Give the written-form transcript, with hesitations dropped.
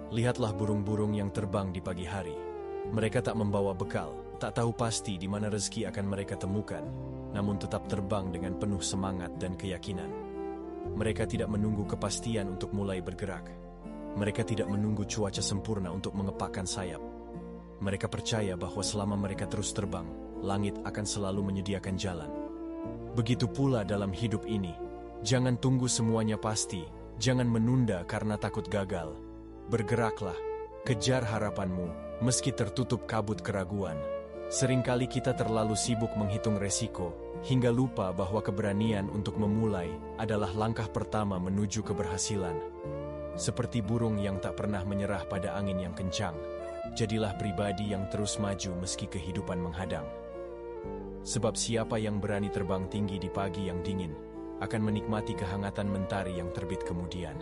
Lihatlah burung-burung yang terbang di pagi hari. Mereka tak membawa bekal, tak tahu pasti di mana rezeki akan mereka temukan, namun tetap terbang dengan penuh semangat dan keyakinan. Mereka tidak menunggu kepastian untuk mulai bergerak. Mereka tidak menunggu cuaca sempurna untuk mengepakkan sayap. Mereka percaya bahwa selama mereka terus terbang, langit akan selalu menyediakan jalan. Begitu pula dalam hidup ini. Jangan tunggu semuanya pasti, jangan menunda karena takut gagal. Bergeraklah, kejar harapanmu, meski tertutup kabut keraguan. Seringkali kita terlalu sibuk menghitung resiko, hingga lupa bahwa keberanian untuk memulai adalah langkah pertama menuju keberhasilan. Seperti burung yang tak pernah menyerah pada angin yang kencang, jadilah pribadi yang terus maju meski kehidupan menghadang. Sebab siapa yang berani terbang tinggi di pagi yang dingin, akan menikmati kehangatan mentari yang terbit kemudian.